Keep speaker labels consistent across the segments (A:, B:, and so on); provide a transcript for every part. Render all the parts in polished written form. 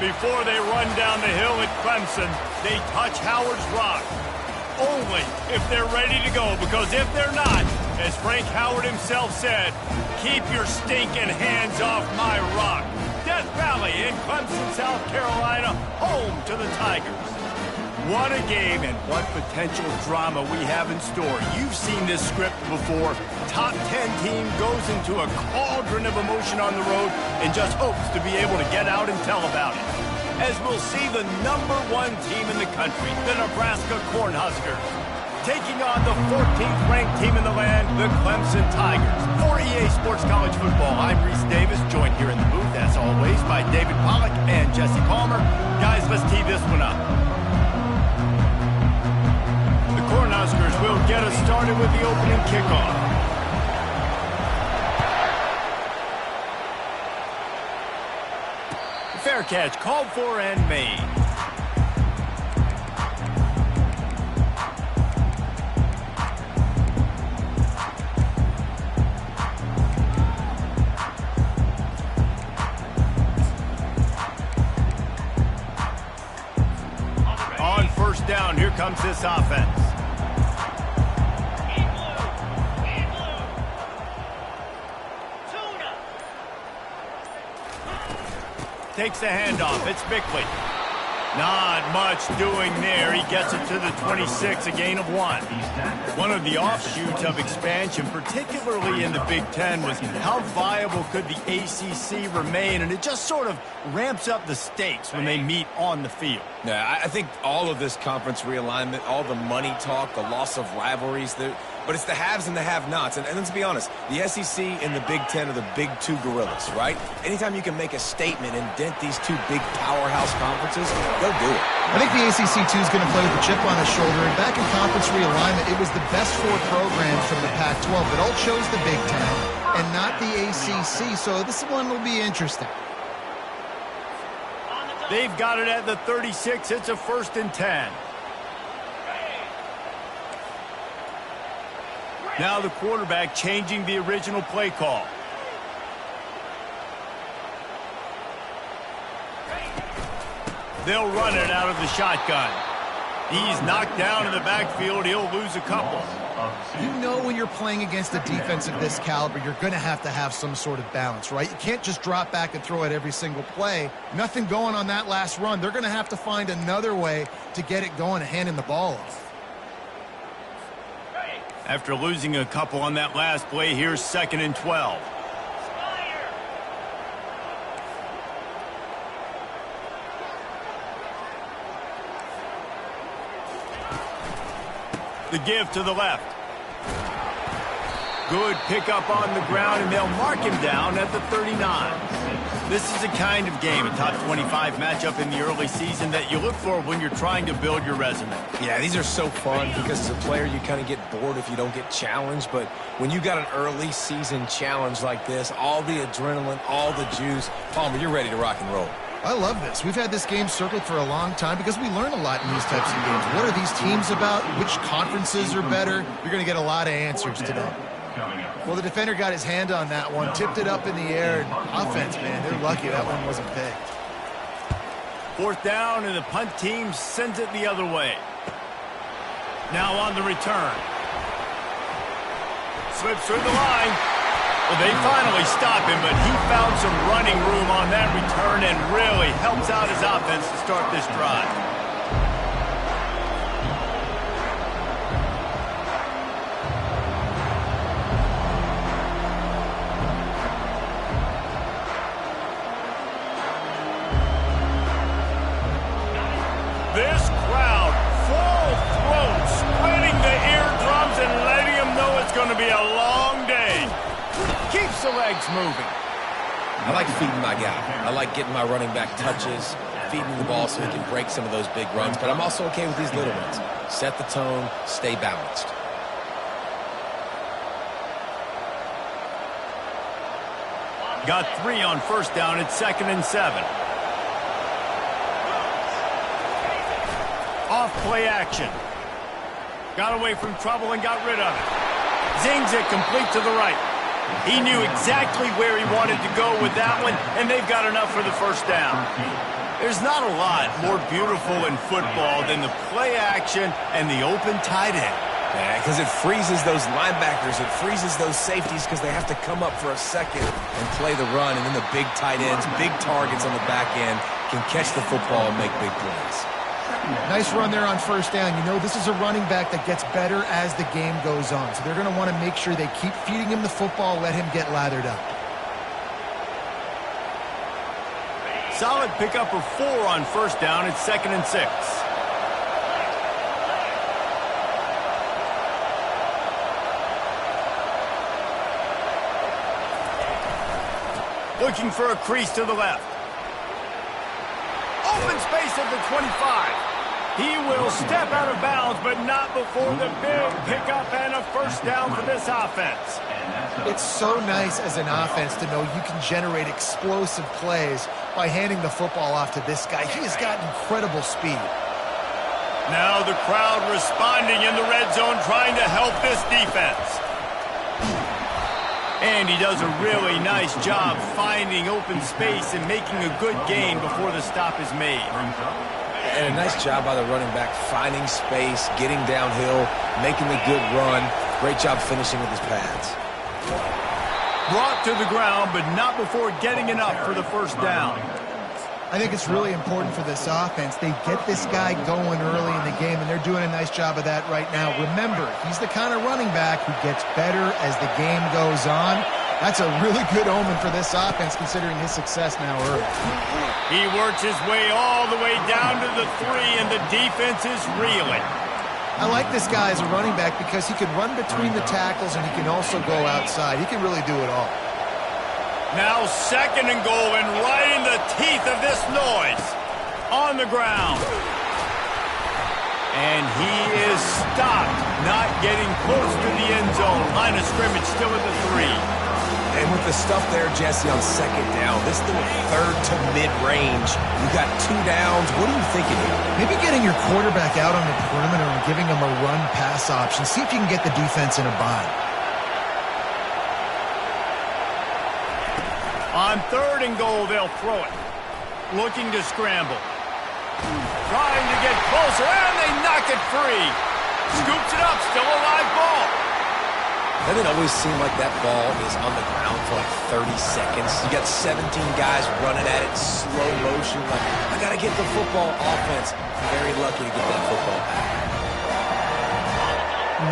A: Before they run down the hill at Clemson, they touch Howard's rock. Only if they're ready to go, because if they're not, as Frank Howard himself said, keep your stinking hands off my rock. Death Valley in Clemson, South Carolina, home to the Tigers. What a game and what potential drama we have in store. You've seen this script before. Top 10 team goes into a cauldron of emotion on the road and just hopes to be able to get out and tell about it. As we'll see the #1 team in the country, the Nebraska Cornhuskers, taking on the 14th ranked team in the land, the Clemson Tigers. For EA Sports College Football, I'm Reese Davis, joined here in the booth, as always, by David Pollack and Jesse Palmer. Guys, let's tee this one up. The Cornhuskers will get us started with the opening kickoff. Fair catch called for and made. On first down, here comes this offense. Takes the handoff. It's Bickley. Not much doing there. He gets it to the 26, a gain of 1. One of the offshoots of expansion, particularly in the Big Ten, was how viable could the ACC remain, and it just sort of ramps up the stakes when they meet on the field.
B: Yeah, I think all of this conference realignment, all the money talk, the loss of rivalries, but it's the haves and the have-nots. And let's be honest, the SEC and the Big Ten are the big two gorillas, right? Anytime you can make a statement and dent these two big powerhouse conferences, go do it.
C: I think the ACC, too, is going to play with a chip on his shoulder. And back in conference realignment, it was the best 4 programs from the Pac-12 that all chose the Big Ten and not the ACC. So this one will be interesting.
A: They've got it at the 36. It's a 1st and 10. Now the quarterback changing the original play call. They'll run it out of the shotgun. He's knocked down in the backfield. He'll lose a couple.
C: You know when you're playing against a defense of this caliber, you're going to have some sort of balance, right? You can't just drop back and throw it every single play. Nothing going on that last run. They're going to have to find another way to get it going and handing the ball off.
A: After losing a couple on that last play, here's 2nd and 12. The give to the left. Good pickup on the ground, and they'll mark him down at the 39. This is a kind of game, a top 25 matchup in the early season that you look for when you're trying to build your resume.
B: Yeah, these are so fun because as a player you kind of get bored if you don't get challenged, but when you got an early season challenge like this, all the adrenaline, all the juice, Palmer, you're ready to rock and roll.
C: I love this. We've had this game circled for a long time because we learn a lot in these types of games. What are these teams about? Which conferences are better? You're going to get a lot of answers today. Well, the defender got his hand on that one, tipped it up in the air. Offense, man, they're lucky that one wasn't picked.
A: 4th down, and the punt team sends it the other way. Now on the return. Slips through the line. Well, they finally stop him, but he found some running room on that return and really helps out his offense to start this drive. This crowd, full throat, spreading the eardrums and letting them know it's going to be a long day. Keeps the legs moving.
B: I like feeding my guy. I like getting my running back touches, feeding the ball so he can break some of those big runs, but I'm also okay with these little ones. Set the tone, stay balanced.
A: Got 3 on 1st down. It's 2nd and 7. Off play action. Got away from trouble and got rid of it. Zings it complete to the right. He knew exactly where he wanted to go with that one, and they've got enough for the 1st down. There's not a lot more beautiful in football than the play action and the open tight end.
B: Yeah, because it freezes those linebackers. It freezes those safeties because they have to come up for a second and play the run. And then the big tight ends, big targets on the back end can catch the football and make big plays.
C: Nice run there on first down. You know, this is a running back that gets better as the game goes on. So they're going to want to make sure they keep feeding him the football, let him get lathered up.
A: Solid pickup of 4 on first down. It's 2nd and 6. Looking for a crease to the left. Open space at the 25. He will step out of bounds, but not before the big pickup and a first down for this offense.
C: It's so nice as an offense to know you can generate explosive plays by handing the football off to this guy. He has got incredible speed.
A: Now the crowd responding in the red zone, trying to help this defense. And he does a really nice job finding open space and making a good gain before the stop is made.
B: And a nice job by the running back, finding space, getting downhill, making the good run. Great job finishing with his pads.
A: Brought to the ground, but not before getting enough for the first down.
C: I think it's really important for this offense. They get this guy going early in the game, and they're doing a nice job of that right now. Remember, he's the kind of running back who gets better as the game goes on. That's a really good omen for this offense, considering his success now early.
A: He works his way all the way down to the 3, and the defense is reeling.
C: I like this guy as a running back because he can run between the tackles, and he can also go outside. He can really do it all.
A: Now 2nd and goal, and right in the teeth of this noise. On the ground. And he is stopped, not getting close to the end zone. Line of scrimmage still at the 3.
B: And with the stuff there, Jesse, on 2nd down, this is the 3rd to mid-range. You got 2 downs. What are you thinking here?
C: Maybe getting your quarterback out on the perimeter and giving him a run-pass option. See if you can get the defense in a bind.
A: On 3rd and goal, they'll throw it. Looking to scramble. Trying to get closer, and they knock it free. Scoops it up, still a live ball.
B: Doesn't it always seem like that ball is on the ground for like 30 seconds? You got 17 guys running at it, slow motion. Like, I got to get the football. Offense, very lucky to get that football back.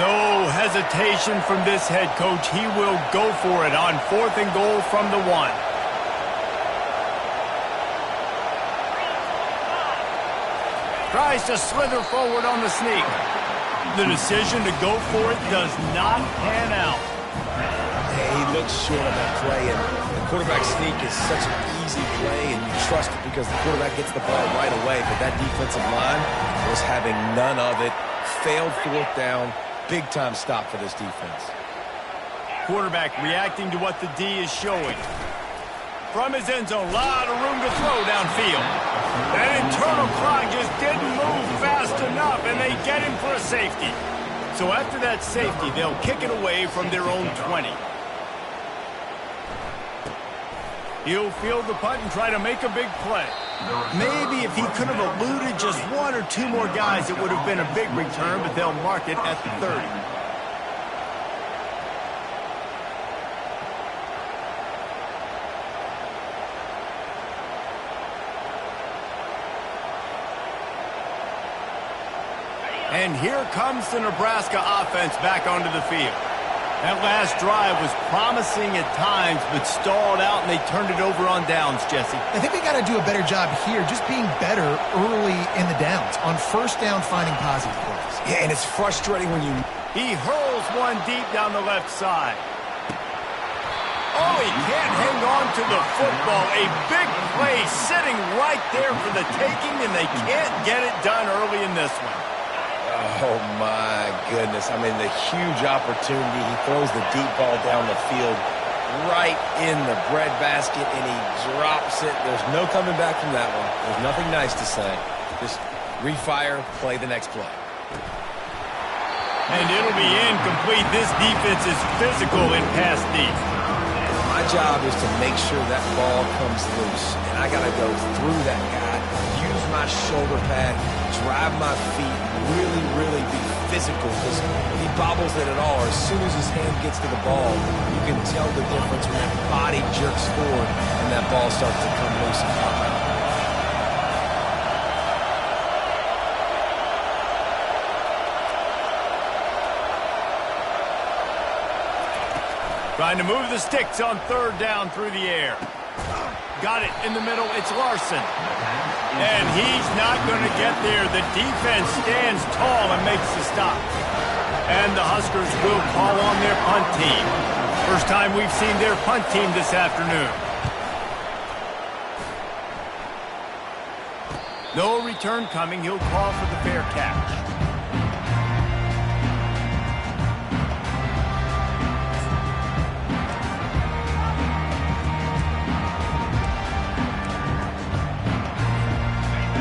A: No hesitation from this head coach. He will go for it on 4th and goal from the 1. Tries to slither forward on the sneak. The decision to go for it does not pan out.
B: Hey, he looks short of that play, and the quarterback sneak is such an easy play, and you trust it because the quarterback gets the ball right away. But that defensive line was having none of it. Failed 4th down. Big-time stop for this defense.
A: Quarterback reacting to what the D is showing. From his end zone, a lot of room to throw downfield. That internal clock just didn't move fast enough, and they get him for a safety. So after that safety, they'll kick it away from their own 20. He'll field the punt and try to make a big play. Maybe if he could have eluded just 1 or 2 more guys, it would have been a big return, but they'll mark it at the 30. And here comes the Nebraska offense back onto the field. That last drive was promising at times, but stalled out, and they turned it over on downs, Jesse.
C: I think they got to do a better job here, just being better early in the downs. On first down, finding positive plays.
B: Yeah, and it's frustrating when you...
A: He hurls one deep down the left side. Oh, he can't hang on to the football. A big play sitting right there for the taking, and they can't get it done early in this one.
B: Oh, my goodness. I mean, the huge opportunity. He throws the deep ball down the field right in the breadbasket, and he drops it. There's no coming back from that one. There's nothing nice to say. Just refire, play the next play.
A: And it'll be incomplete. This defense is physical in pass deep.
B: My job is to make sure that ball comes loose, and I got to go through that guy, my shoulder pad, drive my feet, really, really be physical, because if he bobbles it at all, or as soon as his hand gets to the ball, you can tell the difference when that body jerks forward and that ball starts to come loose and pop out.
A: Trying to move the sticks on third down through the air. Got it in the middle. It's Larson. And he's not going to get there. The defense stands tall and makes the stop. And the Huskers will call on their punt team. First time we've seen their punt team this afternoon. No return coming. He'll call for the fair catch.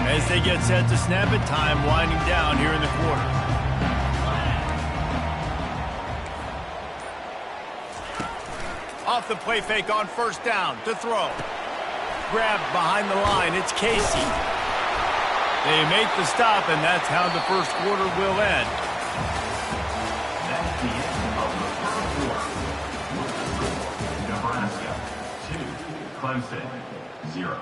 A: As they get set to snap it, time winding down here in the quarter. Off the play fake on first down to throw. Grabbed behind the line, it's Casey. They make the stop, and that's how the first quarter will end.
D: That's the end of the first quarter. Nebraska 2, Clemson 0.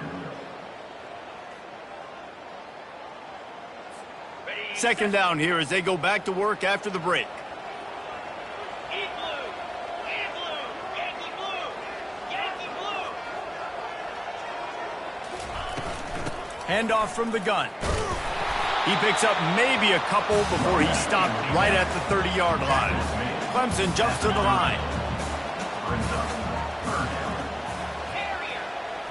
A: Second down here as they go back to work after the break. Handoff from the gun. He picks up maybe a couple before he's stopped right at the 30-yard line. Clemson jumps to the line.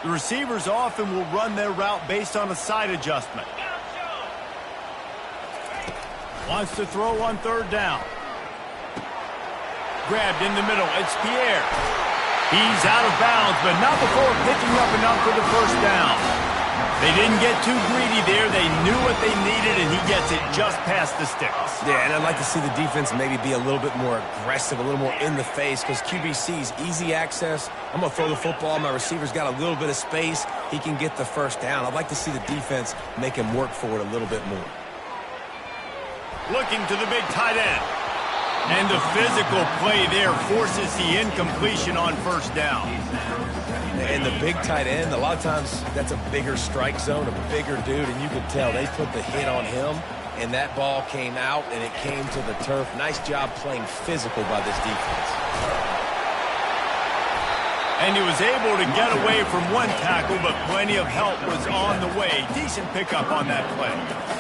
A: The receivers often will run their route based on a side adjustment. Wants to throw on third down. Grabbed in the middle. It's Pierre. He's out of bounds, but not before picking up enough for the first down. They didn't get too greedy there. They knew what they needed, and he gets it just past the sticks.
B: Yeah, and I'd like to see the defense maybe be a little bit more aggressive, a little more in the face, because QBC's easy access. I'm going to throw the football. My receiver's got a little bit of space. He can get the first down. I'd like to see the defense make him work for it a little bit more.
A: Looking to the big tight end. And the physical play there forces the incompletion on first down.
B: And the big tight end, a lot of times that's a bigger strike zone, a bigger dude, and you can tell they put the hit on him, and that ball came out, and it came to the turf. Nice job playing physical by this defense.
A: And he was able to get away from one tackle, but plenty of help was on the way. Decent pickup on that play.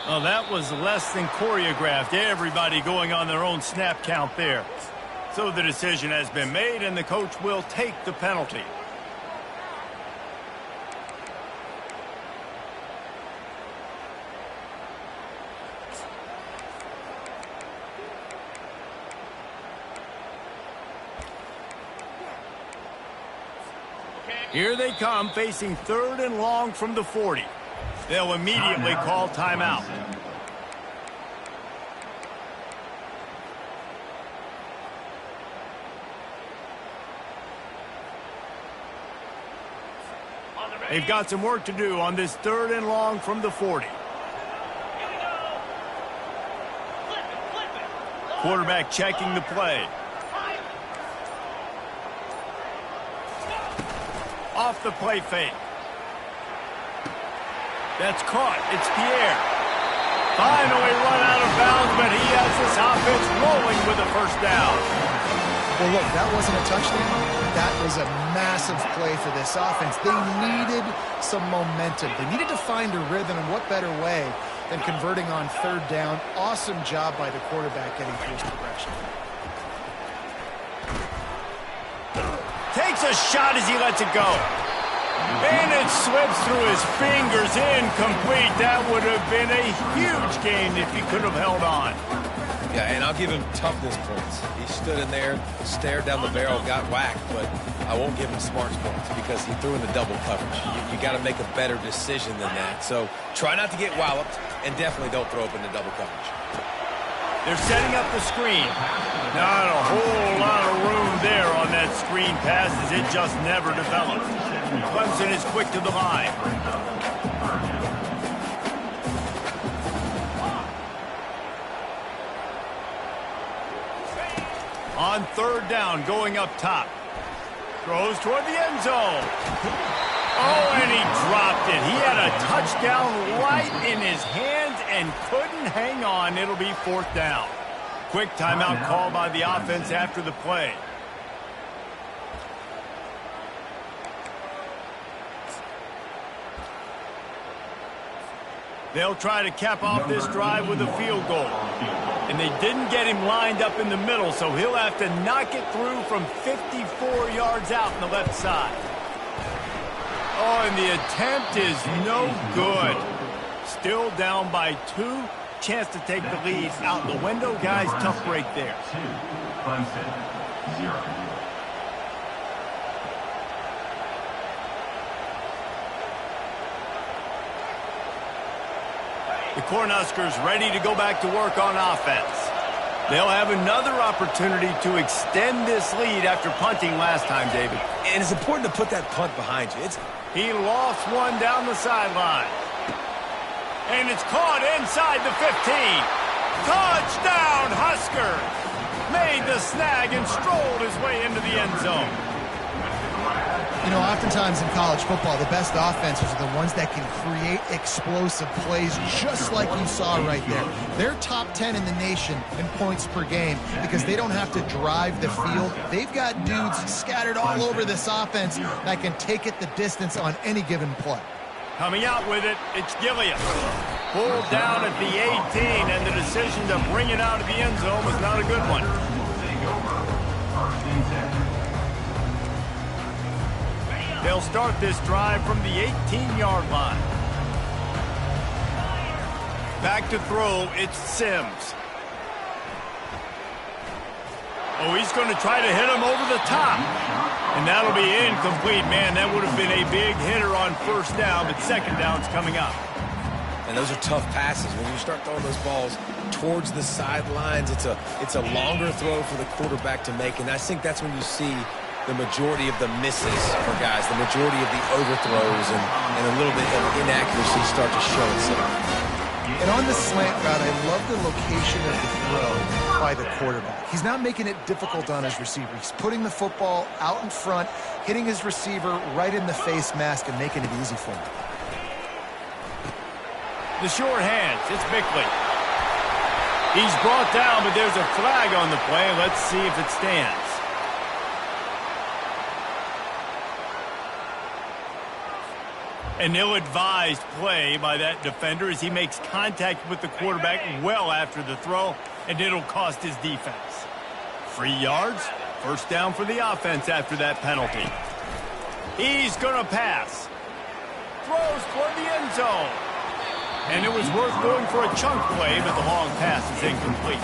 A: Well, that was less than choreographed. Everybody going on their own snap count there. So the decision has been made, and the coach will take the penalty. Here they come, facing third and long from the 40. They'll immediately call timeout. They've got some work to do on this third and long from the 40. Quarterback checking the play. Off the play fake. That's caught. It's Pierre. Finally run out of bounds, but he has this offense rolling with a first down.
C: Well, look, that wasn't a touchdown. That was a massive play for this offense. They needed some momentum. They needed to find a rhythm, and what better way than converting on third down. Awesome job by the quarterback getting through his progression.
A: Takes a shot as he lets it go. And it slips through his fingers, incomplete. That would have been a huge gain if he could have held on.
B: Yeah, and I'll give him toughness points. He stood in there, stared down the barrel, got whacked, but I won't give him smarts points because he threw in the double coverage. You got to make a better decision than that. So try not to get walloped, and definitely don't throw up in the double coverage.
A: They're setting up the screen. Not a whole lot of room there on that screen pass as it just never developed. Clemson is quick to the line. On third down, going up top. Throws toward the end zone. Oh, and he dropped it. He had a touchdown right in his hands and couldn't hang on. It'll be fourth down. Quick timeout call by the offense after the play. They'll try to cap off this drive with a field goal. And they didn't get him lined up in the middle, so he'll have to knock it through from 54 yards out on the left side. Oh, and the attempt is no good. Still down by 2. Chance to take the lead out the window. Guys, tough break there.
D: 2, Clemson, 0.
A: The Cornhuskers ready to go back to work on offense. They'll have another opportunity to extend this lead after punting last time, David.
B: And it's important to put that punt behind you.
A: He lost one down the sideline. And it's caught inside the 15. Touchdown, Huskers! Made the snag and strolled his way into the end zone.
C: You know, oftentimes in college football, the best offenses are the ones that can create explosive plays just like you saw right there. They're top 10 in the nation in points per game because they don't have to drive the field. They've got dudes scattered all over this offense that can take it the distance on any given play.
A: Coming out with it, it's Gilliam. Pulled down at the 18, and the decision to bring it out of the end zone was not a good one. They'll start this drive from the 18-yard line. Back to throw, it's Sims. Oh, he's going to try to hit him over the top. And that'll be incomplete. Man, that would have been a big hitter on first down, but second down's coming up.
B: And those are tough passes. When you start throwing those balls towards the sidelines, it's a longer throw for the quarterback to make. And I think that's when you see the majority of the misses for guys, the majority of the overthrows and a little bit of inaccuracy start to show itself.
C: And on the slant route, I love the location of the throw by the quarterback. He's not making it difficult on his receiver. He's putting the football out in front, hitting his receiver right in the face mask and making it easy for him.
A: The short hands, it's Bickley. He's brought down, but there's a flag on the play. Let's see if it stands. An ill-advised play by that defender as he makes contact with the quarterback well after the throw, and it'll cost his defense. 3 yards, first down for the offense after that penalty. He's going to pass. Throws toward the end zone. And it was worth going for a chunk play, but the long pass is incomplete.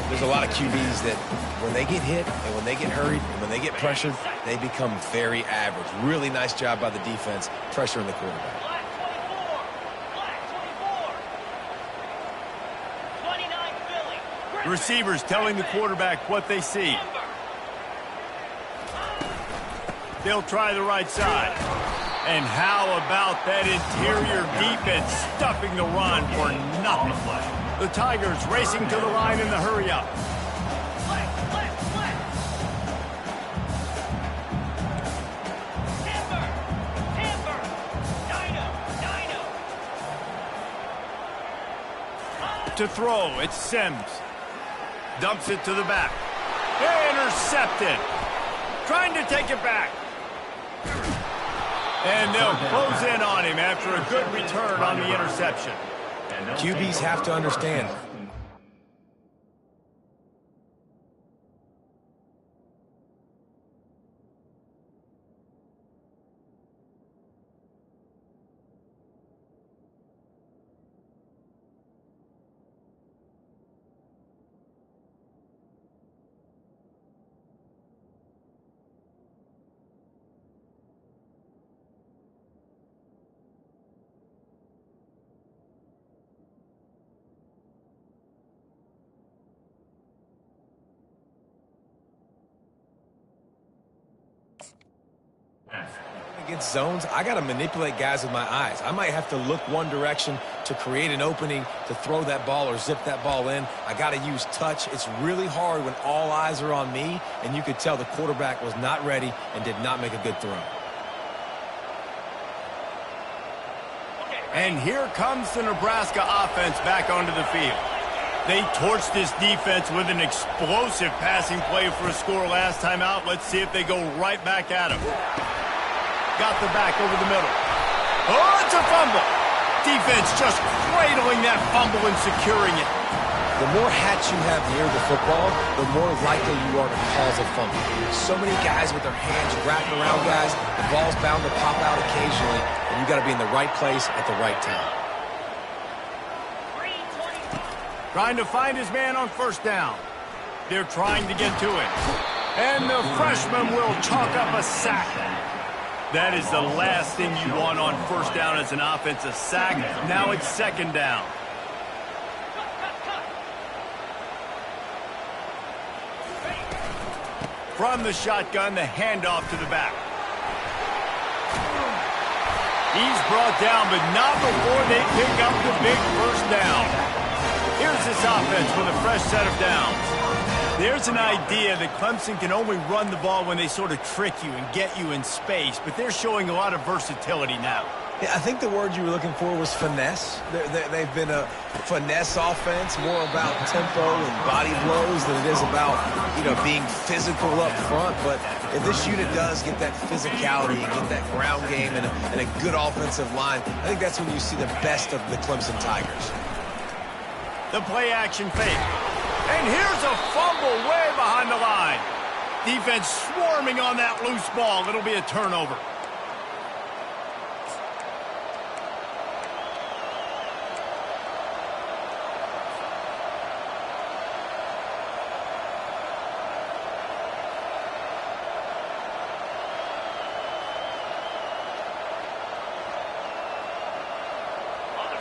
B: There's a lot of QBs that when they get hit and when they get hurried and when they get pressured, they become very average. Really nice job by the defense pressuring the quarterback.
A: Receivers telling the quarterback what they see. They'll try the right side. And how about that interior defense stuffing the run for nothing? The Tigers racing to the line in the hurry-up. To throw, it's Sims. Dumps it to the back. Intercepted. Trying to take it back. And they'll close in on him after a good return on the interception.
B: QBs have to understand, Against zones, I got to manipulate guys with my eyes. I might have to look one direction to create an opening to throw that ball or zip that ball in. I got to use touch. It's really hard when all eyes are on me, and you could tell the quarterback was not ready and did not make a good throw.
A: And here comes the Nebraska offense back onto the field. They torched this defense with an explosive passing play for a score last time out. Let's see if they go right back at him. Got the back over the middle. Oh, it's a fumble. Defense just cradling that fumble and securing it.
B: The more hats you have near the football, the more likely you are to cause a fumble. So many guys with their hands wrapping around guys, the ball's bound to pop out occasionally, and you got to be in the right place at the right time.
A: Trying to find his man on first down. They're trying to get to it. And the freshman will chalk up a sack. That is the last thing you want on first down as an offensive sack. Now it's second down. From the shotgun, the handoff to the back. He's brought down, but not before they pick up the big first down. Here's this offense with a fresh set of downs. There's an idea that Clemson can only run the ball when they sort of trick you and get you in space, but they're showing a lot of versatility now.
B: Yeah, I think the word you were looking for was finesse. They've been a finesse offense, more about tempo and body blows than it is about, being physical up front. But if this unit does get that physicality and get that ground game and a good offensive line, I think that's when you see the best of the Clemson Tigers.
A: The play action fake. And here's a fumble way behind the line. Defense swarming on that loose ball. It'll be a turnover.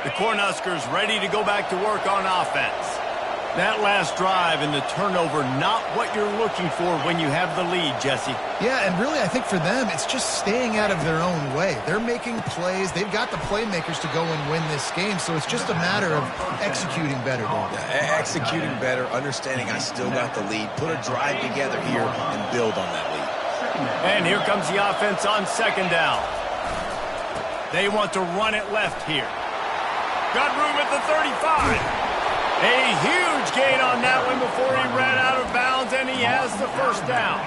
A: The Cornhuskers ready to go back to work on offense. That last drive and the turnover, not what you're looking for when you have the lead, Jesse.
C: Yeah, and really I think for them, it's just staying out of their own way. They're making plays. They've got the playmakers to go and win this game, so it's just a matter of executing better.
B: Executing better, understanding I still got the lead. Put a drive together here and build on that lead.
A: And here comes the offense on second down. They want to run it left here. Got room at the 35. A huge gain on that one before he ran out of bounds, and he has the first down.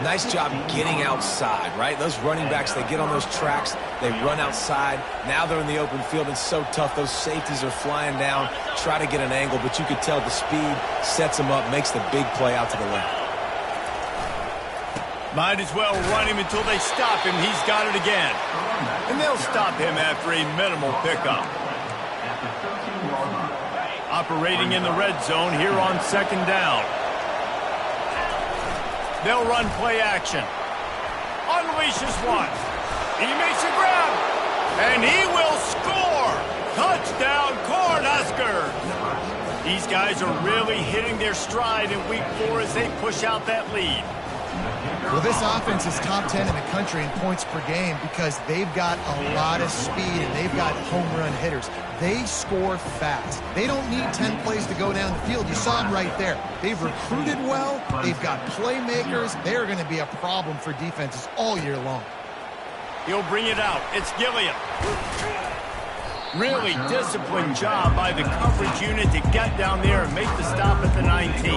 B: Nice job getting outside, right? Those running backs, they get on those tracks, they run outside. Now they're in the open field. It's so tough. Those safeties are flying down, try to get an angle, but you could tell the speed sets him up, makes the big play out to the left.
A: Might as well run him until they stop him. He's got it again. And they'll stop him after a minimal pickup. Operating in the red zone here on second down. They'll run play action. Unleashes one. He makes a grab. And he will score. Touchdown, Cornhuskers. These guys are really hitting their stride in week 4 as they push out that lead.
C: Well, this offense is top 10 in the country in points per game because they've got a lot of speed and they've got home run hitters. They score fast. They don't need 10 plays to go down the field. You saw them right there. They've recruited well. They've got playmakers. They're going to be a problem for defenses all year long.
A: He'll bring it out. It's Gilliam. Really disciplined job by the coverage unit to get down there and make the stop at the 19.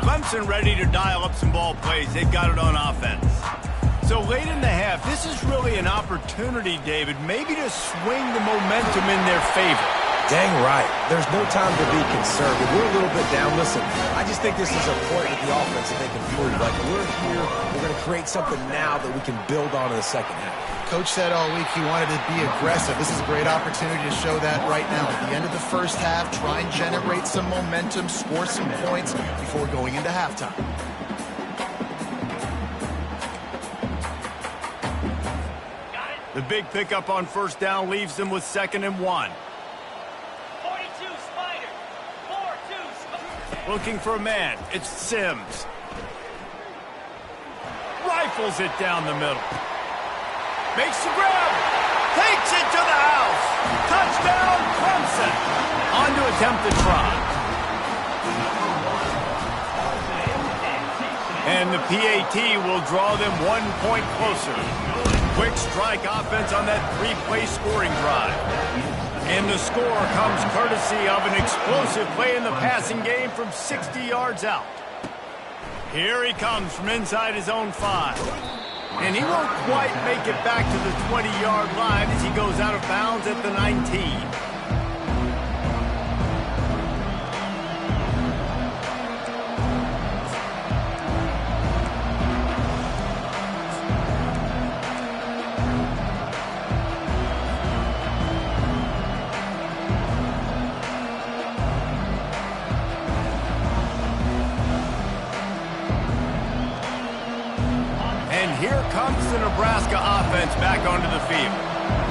A: Clemson ready to dial up some ball plays. They've got it on offense. So late in the half, this is really an opportunity, David, maybe to swing the momentum in their favor.
B: Dang right. There's no time to be conservative. We're a little bit down. Listen, I just think this is a point with the offense that they can prove. Like, we're here, we're going to create something now that we can build on in the second half.
C: Coach said all week he wanted to be aggressive. This is a great opportunity to show that right now. At the end of the first half, try and generate some momentum, score some points before going into halftime.
A: The big pickup on first down leaves them with 2nd and 1.
E: 42 Spider. 4-2 Spider.
A: Looking for a man. It's Sims. rifles it down the middle. Makes the grab. Takes it to the house. Touchdown, Clemson. On to attempt the try. And the PAT will draw them 1 point closer. Quick strike offense on that 3-play scoring drive. And the score comes courtesy of an explosive play in the passing game from 60 yards out. Here he comes from inside his own 5. And he won't quite make it back to the 20-yard line as he goes out of bounds at the 19. Here comes the Nebraska offense back onto the field.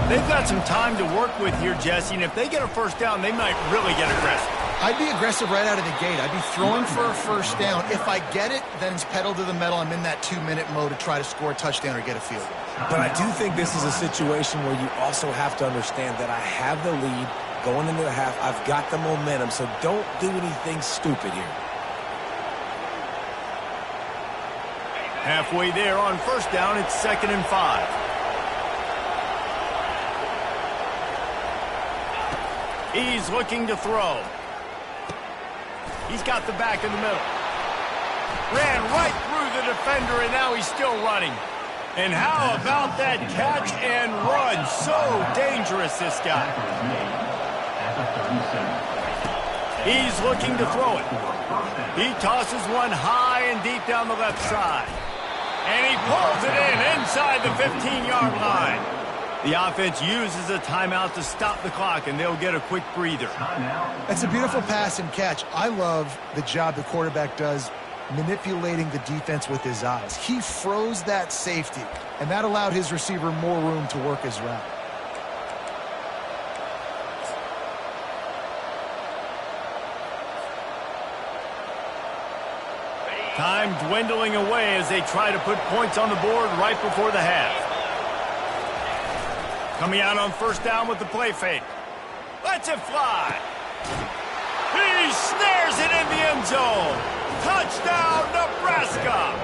A: They've got some time to work with here, Jesse, and if they get a first down, they might really get aggressive.
C: I'd be aggressive right out of the gate. I'd be throwing for a first down. If I get it, then it's pedal to the metal. I'm in that 2-minute mode to try to score a touchdown or get a field goal.
B: But I do think this is a situation where you also have to understand that I have the lead going into the half. I've got the momentum, so don't do anything stupid here.
A: Halfway there on first down, it's 2nd and 5. He's looking to throw. He's got the back in the middle. Ran right through the defender, and now he's still running. And how about that catch and run? So dangerous, this guy. He's looking to throw it. He tosses one high and deep down the left side. And he pulls it in inside the 15-yard line. The offense uses a timeout to stop the clock, and they'll get a quick breather.
C: That's a beautiful pass and catch. I love the job the quarterback does manipulating the defense with his eyes. He froze that safety, and that allowed his receiver more room to work his route.
A: Time dwindling away as they try to put points on the board right before the half. Coming out on first down with the play fake. Lets it fly. He snares it in the end zone. Touchdown, Nebraska.